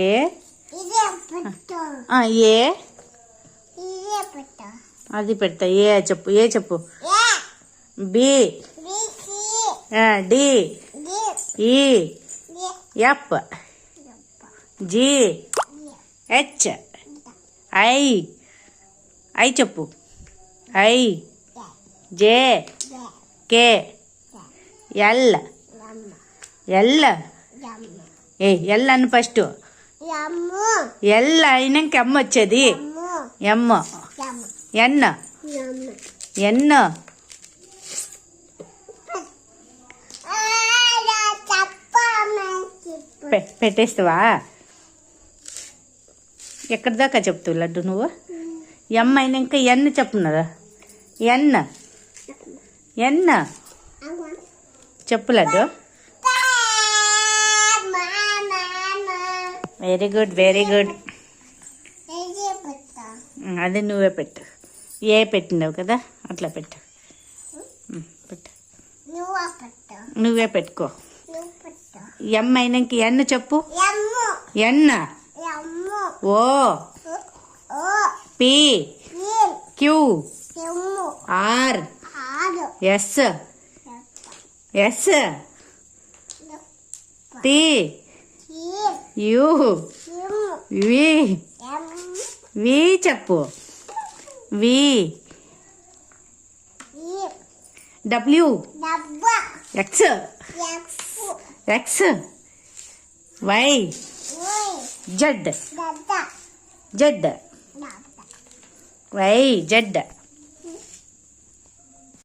ఏ అది పెడతా. ఏ చెప్పు. బి డి ఈ ఎఫ్ జి హెచ్ ఐ చెప్పు. I J K L L అని ఫస్ట్. ఎల్ అయినాక ఎమ్ వచ్చేది. ఎమ్ ఎన్ పెట్టేస్తావా? ఎక్కడి దాకా చెప్తావు లడ్డు నువ్వు? ఎమ్ అయినాక ఎన్ చెప్పున్నదా? ఎన్ చెప్పు లడ్డు. Very good. అది నువ్వే పెట్టు. ఏ పెట్టినావు కదా, అట్లా పెట్టు. నువ్వే పెట్టుకో. ఎమ్ అయినాక ఎన్ చెప్పు. N O P Q R S T U V చెప్పు. V W X Y Z Y Z